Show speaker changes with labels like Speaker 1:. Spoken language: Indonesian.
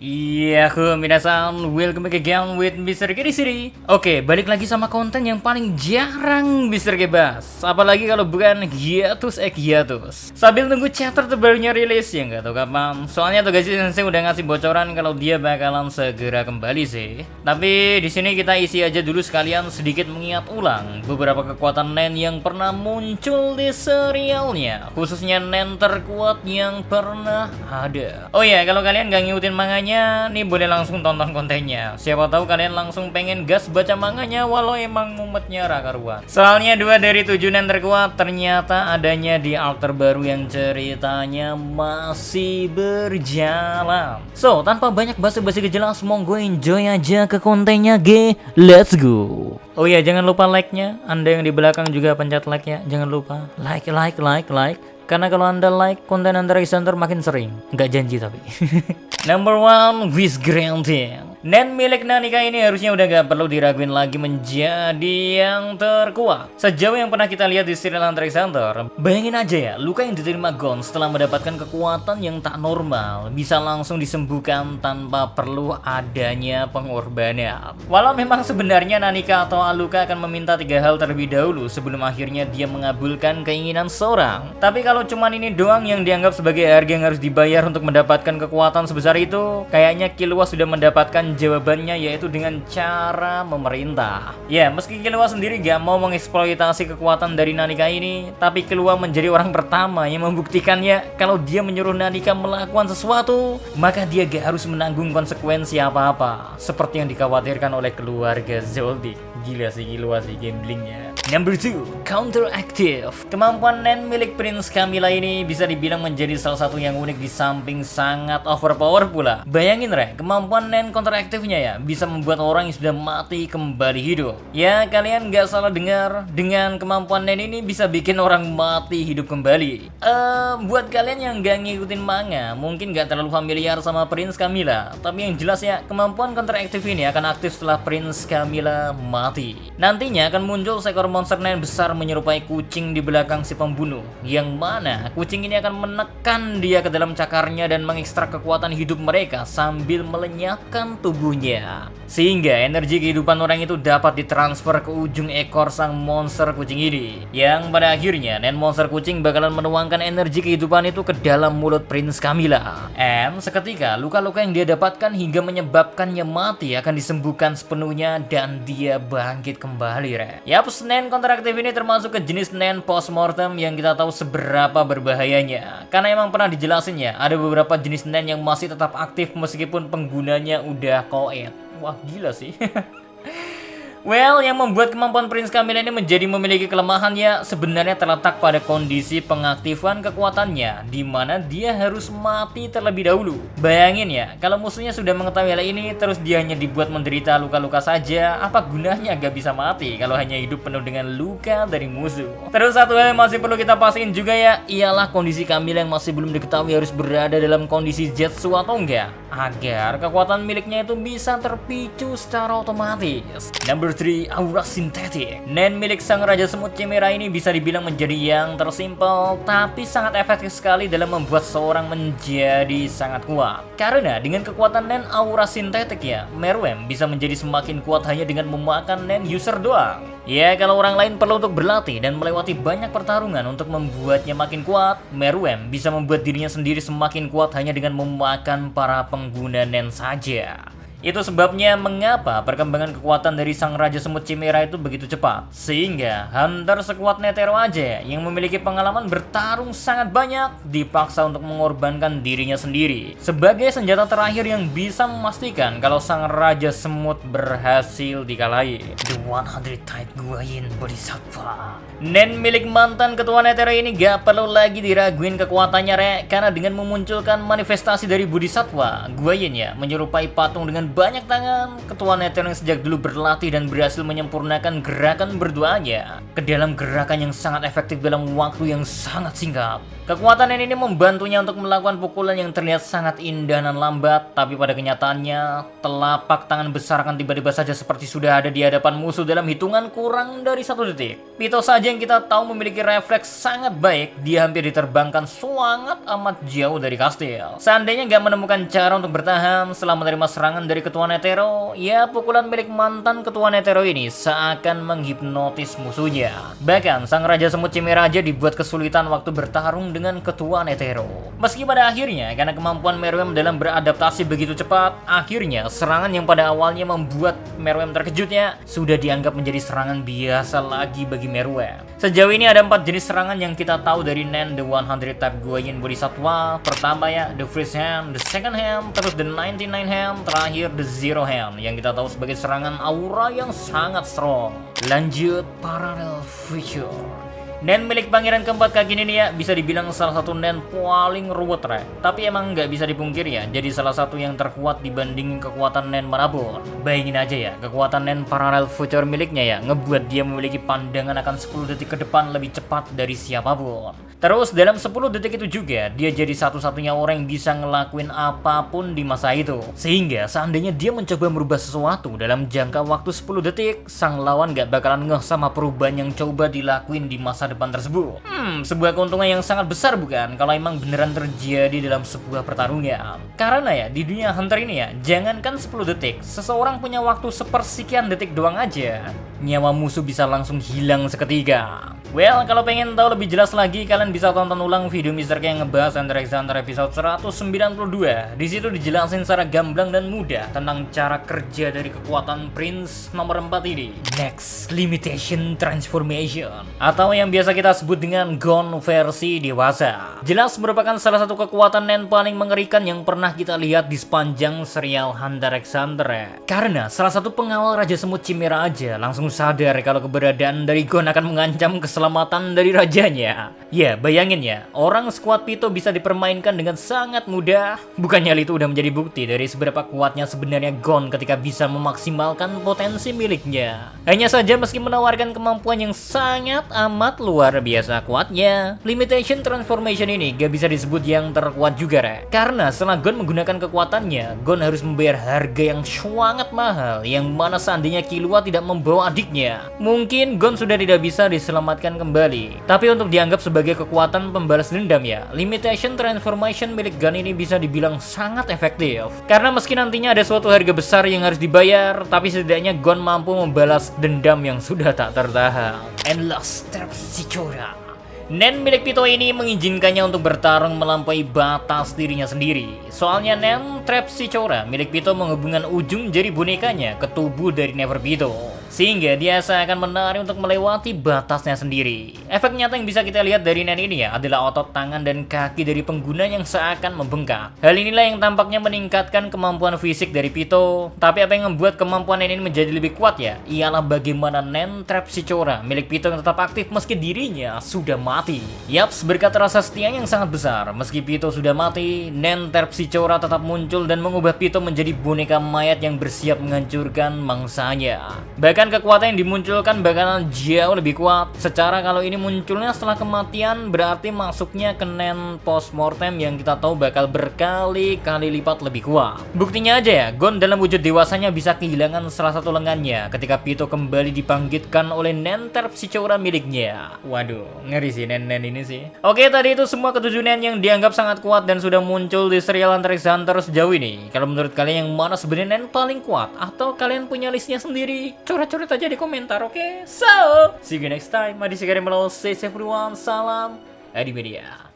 Speaker 1: Iya, minasan, welcome back again with Mr. K di sini. Oke, balik lagi sama konten yang paling jarang Mr. K bahas. Apalagi kalau bukan hiatus hiatus. Sambil nunggu chapter terbarunya rilis ya nggak tahu kapan. Soalnya tuh guys, saya udah ngasih bocoran kalau dia bakalan segera kembali sih. Tapi di sini kita isi aja dulu sekalian sedikit mengingat ulang beberapa kekuatan Nen yang pernah muncul di serialnya, khususnya Nen terkuat yang pernah ada. Oh iya, kalau kalian nggak ngikutin manganya, nih boleh langsung tonton kontennya. Siapa tahu kalian langsung pengen gas baca manganya walau emang mumetnya rakaruan. Soalnya 2 dari 7 Nen terkuat ternyata adanya di arc terbaru yang ceritanya masih berjalan. So, tanpa banyak basa-basi kejelas, monggo enjoy aja ke kontennya G. Let's go. Oh iya, jangan lupa like-nya. Anda yang di belakang juga pencet like-nya. Jangan lupa like. Karena kalau Anda like, konten Anda Center makin sering. Nggak janji tapi. Number 1, Wish Granting. Nen milik Nanika ini harusnya udah gak perlu diraguin lagi menjadi yang terkuat sejauh yang pernah kita lihat di serial Hunter x Hunter. Bayangin aja ya, luka yang diterima Gon setelah mendapatkan kekuatan yang tak normal bisa langsung disembuhkan tanpa perlu adanya pengorbanan. Walau memang sebenarnya Nanika atau Aluka akan meminta 3 hal terlebih dahulu sebelum akhirnya dia mengabulkan keinginan seorang. Tapi kalau cuman ini doang yang dianggap sebagai harga yang harus dibayar untuk mendapatkan kekuatan sebesar itu, kayaknya Killua sudah mendapatkan jawabannya, yaitu dengan cara memerintah. Ya, meski Killua sendiri gak mau mengeksploitasi kekuatan dari Nanika ini, tapi Killua menjadi orang pertama yang membuktikannya kalau dia menyuruh Nanika melakukan sesuatu, maka dia gak harus menanggung konsekuensi apa-apa, seperti yang dikhawatirkan oleh keluarga Zoldyck. Gila sih Killua sih gamblingnya. Number 2, Counteractive. Kemampuan Nen milik Prince Camilla ini bisa dibilang menjadi salah satu yang unik di samping sangat overpower pula. Bayangin Re, kemampuan Nen Counteractive-nya ya bisa membuat orang yang sudah mati kembali hidup. Ya, kalian nggak salah dengar, dengan kemampuan Nen ini bisa bikin orang mati hidup kembali. Buat kalian yang nggak ngikutin manga, mungkin nggak terlalu familiar sama Prince Camilla, tapi yang jelas ya, kemampuan Counteractive ini akan aktif setelah Prince Camilla mati. Nantinya akan muncul seekor monster Nen besar menyerupai kucing di belakang si pembunuh, yang mana kucing ini akan menekan dia ke dalam cakarnya dan mengekstrak kekuatan hidup mereka sambil melenyapkan tubuhnya, sehingga energi kehidupan orang itu dapat ditransfer ke ujung ekor sang monster kucing ini, yang pada akhirnya Nen monster kucing bakalan menuangkan energi kehidupan itu ke dalam mulut Prince Camilla. And seketika luka-luka yang dia dapatkan hingga menyebabkannya mati akan disembuhkan sepenuhnya dan dia bangkit kembali Re. Yap, Nen Counteractive ini termasuk ke jenis Nen postmortem yang kita tahu seberapa berbahayanya. Karena emang pernah dijelasin ya, ada beberapa jenis Nen yang masih tetap aktif meskipun penggunanya udah koet. Wah gila sih. Well, yang membuat kemampuan Prince Camilla ini menjadi memiliki kelemahan ya sebenarnya terletak pada kondisi pengaktifan kekuatannya, di mana dia harus mati terlebih dahulu. Bayangin ya, kalau musuhnya sudah mengetahui hal ini terus dia hanya dibuat menderita luka-luka saja, apa gunanya gak bisa mati kalau hanya hidup penuh dengan luka dari musuh. Terus satu hal yang masih perlu kita pastiin juga ya, ialah kondisi Camilla yang masih belum diketahui harus berada dalam kondisi Zetsu atau enggak, agar kekuatan miliknya itu bisa terpicu secara otomatis. Number 3, Aura Sintetik. Nen milik sang Raja Semut Chimera ini bisa dibilang menjadi yang tersimpel tapi sangat efektif sekali dalam membuat seorang menjadi sangat kuat. Karena dengan kekuatan Nen Aura Sintetik ya, Meruem bisa menjadi semakin kuat hanya dengan memakan Nen user doang. Ya, kalau orang lain perlu untuk berlatih dan melewati banyak pertarungan untuk membuatnya makin kuat, Meruem bisa membuat dirinya sendiri semakin kuat hanya dengan memakan para pengguna Nen saja. Itu sebabnya mengapa perkembangan kekuatan dari sang Raja Semut Chimera itu begitu cepat, sehingga Hunter sekuat Netero aja yang memiliki pengalaman bertarung sangat banyak dipaksa untuk mengorbankan dirinya sendiri sebagai senjata terakhir yang bisa memastikan kalau sang Raja Semut berhasil dikalahin. The 100 Tight Guayin Bodhisattva. Nen milik mantan ketua Netero ini gak perlu lagi diraguin kekuatannya Re, karena dengan memunculkan manifestasi dari Bodhisattva, Guayin ya menyerupai patung dengan banyak tangan, ketua Nether yang sejak dulu berlatih dan berhasil menyempurnakan gerakan berduanya ke dalam gerakan yang sangat efektif dalam waktu yang sangat singkat. Kekuatan Nen ini membantunya untuk melakukan pukulan yang terlihat sangat indah dan lambat, tapi pada kenyataannya, telapak tangan besar akan tiba-tiba saja seperti sudah ada di hadapan musuh dalam hitungan kurang dari 1 detik. Pito saja yang kita tahu memiliki refleks sangat baik, dia hampir diterbangkan sangat amat jauh dari kastil. Seandainya nggak menemukan cara untuk bertahan setelah menerima serangan dari ketua Netero, ya pukulan milik mantan ketua Netero ini seakan menghipnotis musuhnya. Bahkan sang Raja Semut Chimera dibuat kesulitan waktu bertarung dengan ketua Netero. Meski pada akhirnya karena kemampuan Meruem dalam beradaptasi begitu cepat, akhirnya serangan yang pada awalnya membuat Meruem terkejutnya sudah dianggap menjadi serangan biasa lagi bagi Meruem. Sejauh ini ada 4 jenis serangan yang kita tahu dari Nen the 100 type Guayin Bodhisattva. Pertama ya, the Freeze Hand, the Second Hand, terus the 99 Hand, terakhir the Zero Hand yang kita tahu sebagai serangan aura yang sangat strong. Lanjut, Parallel Future. Nen milik pangeran keempat kaki ini ya bisa dibilang salah satu Nen paling ruwet rek. Tapi emang nggak bisa dipungkiri ya, jadi salah satu yang terkuat dibanding kekuatan Nen manapun. Bayangin aja ya, kekuatan Nen Parallel Future miliknya ya ngebuat dia memiliki pandangan akan 10 detik ke depan lebih cepat dari siapapun. Terus dalam 10 detik itu juga dia jadi satu-satunya orang yang bisa ngelakuin apapun di masa itu. Sehingga seandainya dia mencoba merubah sesuatu dalam jangka waktu 10 detik, sang lawan gak bakalan ngeh sama perubahan yang coba dilakuin di masa depan tersebut. Sebuah keuntungan yang sangat besar bukan kalau emang beneran terjadi dalam sebuah pertarungan. Karena ya di dunia Hunter ini ya, jangankan 10 detik, seseorang punya waktu sepersekian detik doang aja, nyawa musuh bisa langsung hilang seketika. Well, kalau pengen tahu lebih jelas lagi, kalian bisa tonton ulang video Mr. K yang ngebahas Hunter x Hunter episode 192. Di situ dijelasin secara gamblang dan mudah tentang cara kerja dari kekuatan Prince nomor 4 ini. Next, Limitation Transformation, atau yang biasa kita sebut dengan Gon versi dewasa. Jelas merupakan salah satu kekuatan Nen paling mengerikan yang pernah kita lihat di sepanjang serial Hunter x Hunter ya. Karena salah satu pengawal Raja Semut Chimera aja langsung sadar kalau keberadaan dari Gon akan mengancam keselamatan dari rajanya. Ya, bayangin ya, orang sekuat Pito bisa dipermainkan dengan sangat mudah. Bukannya itu udah menjadi bukti dari seberapa kuatnya sebenarnya Gon ketika bisa memaksimalkan potensi miliknya. Hanya saja meski menawarkan kemampuan yang sangat amat luar biasa kuatnya, Limitation Transformation ini gak bisa disebut yang terkuat juga Rek. Karena setelah Gon menggunakan kekuatannya, Gon harus membayar harga yang sangat mahal, yang mana seandainya Killua tidak membawa adiknya, mungkin Gon sudah tidak bisa diselamatkan kembali. Tapi untuk dianggap sebagai kekuatan pembalas dendam ya, Limitation Transformation milik Gon ini bisa dibilang sangat efektif. Karena meski nantinya ada suatu harga besar yang harus dibayar, tapi setidaknya Gon mampu membalas dendam yang sudah tak tertahan. Endless Terpsichore. Nen milik Pito ini mengizinkannya untuk bertarung melampaui batas dirinya sendiri. Soalnya Nen Terpsichore milik Pito menghubungkan ujung jari bonekanya ke tubuh dari Neverpito, sehingga dia seakan menarik untuk melewati batasnya sendiri. Efek nyata yang bisa kita lihat dari Nen ini ya adalah otot tangan dan kaki dari pengguna yang seakan membengkak. Hal inilah yang tampaknya meningkatkan kemampuan fisik dari Pito. Tapi apa yang membuat kemampuan Nen ini menjadi lebih kuat ya, ialah bagaimana Nen Terpsichore milik Pito yang tetap aktif meski dirinya sudah mati. Yaps, berkat rasa setia yang sangat besar, meski Pito sudah mati, Nen Terpsichore tetap muncul dan mengubah Pito menjadi boneka mayat yang bersiap menghancurkan mangsanya. Bahkan kekuatan yang dimunculkan bakalan jauh lebih kuat. Secara kalau ini munculnya setelah kematian, berarti masuknya ke Nen postmortem yang kita tahu bakal berkali-kali lipat lebih kuat. Buktinya aja ya, Gon dalam wujud dewasanya bisa kehilangan salah satu lengannya ketika Pito kembali dibangkitkan oleh Nen Terpsichore miliknya. Waduh, ngeri sih Nen ini sih. Oke, tadi itu semua ketujuh Nen yang dianggap sangat kuat dan sudah muncul di serial Hunter x Hunter sejauh ini. Kalau menurut kalian yang mana sebenarnya Nen paling kuat? Atau kalian punya listnya sendiri? Coret-coret aja di komentar, oke? So, see you next time. Madi Sekari Melau, stay safe everyone. Salam Adi Media.